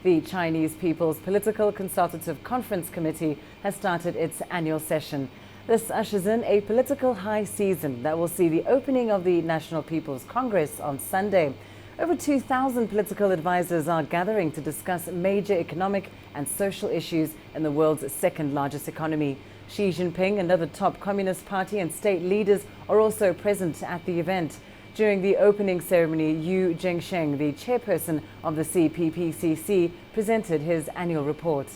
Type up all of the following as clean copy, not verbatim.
The Chinese People's Political Consultative Conference Committee has started its annual session. This ushers in a political high season that will see the opening of the National People's Congress on Sunday. Over 2,000 political advisors are gathering to discuss major economic and social issues in the world's second largest economy. Xi Jinping and other top Communist Party and state leaders are also present at the event. During the opening ceremony, Zhengsheng, the chairperson of the CPPCC, presented his annual report.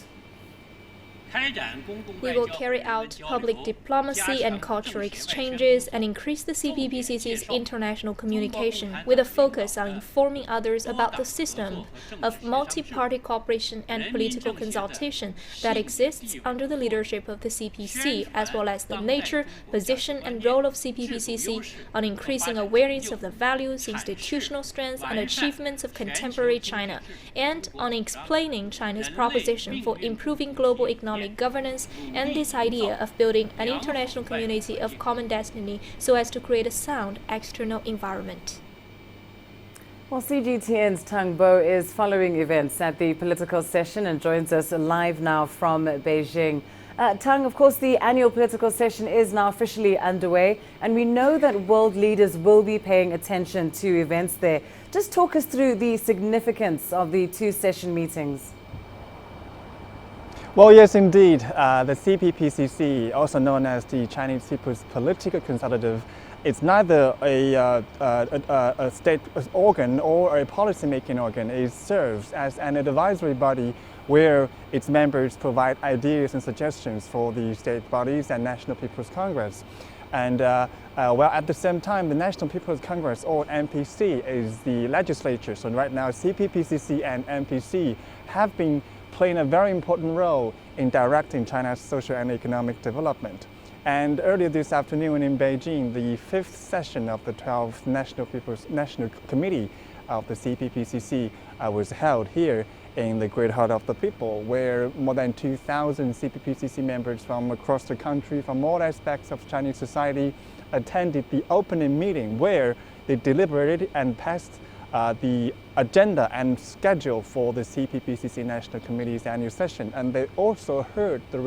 We will carry out public diplomacy and cultural exchanges and increase the CPPCC's international communication with a focus on informing others about the system of multi-party cooperation and political consultation that exists under the leadership of the CPC, as well as the nature, position and role of CPPCC on increasing awareness of the values, institutional strengths and achievements of contemporary China, and on explaining China's proposition for improving global economic governance and this idea of building an international community of common destiny so as to create a sound external environment. Well, CGTN's Tang Bo is following events at the political session and joins us live now from Beijing. Tang, of course, the annual political session is now officially underway, and we know that world leaders will be paying attention to events there. Just talk us through the significance of the two session meetings. Well, yes, indeed. The CPPCC, also known as the Chinese People's Political Consultative, it's neither a state organ or a policy-making organ. It serves as an advisory body where its members provide ideas and suggestions for the state bodies and National People's Congress. And well, at the same time, the National People's Congress, or NPC, is the legislature. So right now, CPPCC and NPC have been playing a very important role in directing China's social and economic development. And earlier this afternoon in Beijing, the fifth session of the 12th National Committee of the CPPCC was held here in the Great Heart of the People, where more than 2,000 CPPCC members from across the country, from all aspects of Chinese society, attended the opening meeting where they deliberated and passed the agenda and schedule for the CPPCC National Committee's annual session. And they also heard the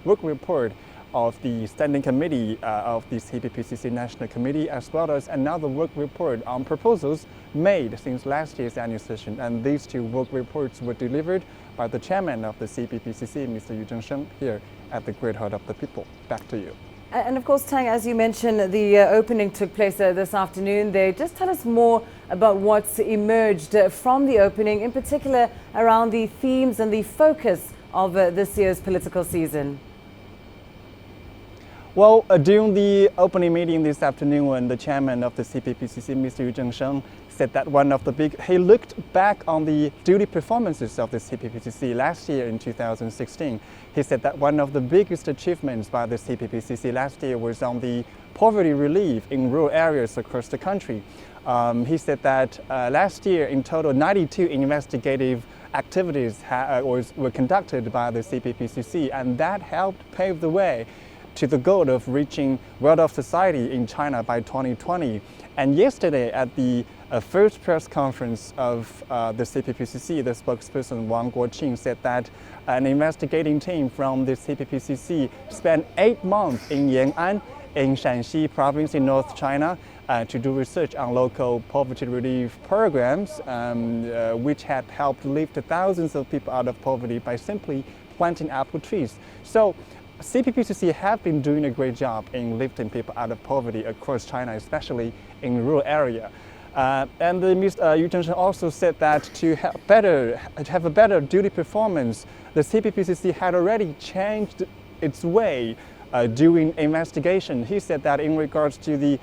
work report of the Standing Committee of the CPPCC National Committee, as well as another work report on proposals made since last year's annual session. And these two work reports were delivered by the chairman of the CPPCC, Mr. Zhengsheng, here at the Great Heart of the People. Back to you. And of course, Tang, as you mentioned, the opening took place this afternoon. Just tell us more about what's emerged from the opening, in particular around the themes and the focus of this year's political season. Well, during the opening meeting this afternoon, when the chairman of the CPPCC, Mr. Zhengsheng, said that he looked back on the duty performances of the CPPCC last year in 2016. He said that one of the biggest achievements by the CPPCC last year was on the poverty relief in rural areas across the country. He said that last year, in total, 92 investigative activities were conducted by the CPPCC, and that helped pave the way to the goal of reaching well-off society in China by 2020. And yesterday at the first press conference of the CPPCC, the spokesperson Wang Guoqing said that an investigating team from the CPPCC spent 8 months in Yan'an, in Shanxi province in North China, to do research on local poverty relief programs, which had helped lift thousands of people out of poverty by simply planting apple trees. So CPPCC have been doing a great job in lifting people out of poverty across China, especially in rural area. And Mr. Yu Zhengsheng also said that to have a better duty performance, the CPPCC had already changed its way doing investigation. He said that in regards to the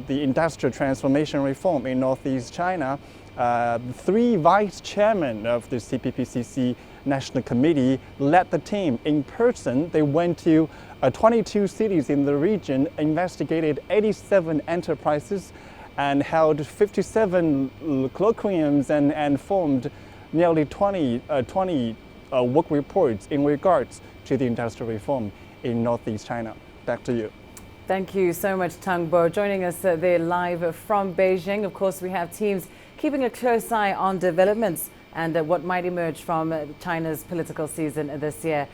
industrial transformation reform in Northeast China, the 3 vice chairmen of the CPPCC National Committee led the team in person. They went to 22 cities in the region, investigated 87 enterprises, and held 57 colloquiums and formed nearly 20 work reports in regards to the industrial reform in Northeast China. Back to you. Thank you so much, Tang Bo, joining us there live from Beijing. Of course, we have teams keeping a close eye on developments and what might emerge from China's political season this year.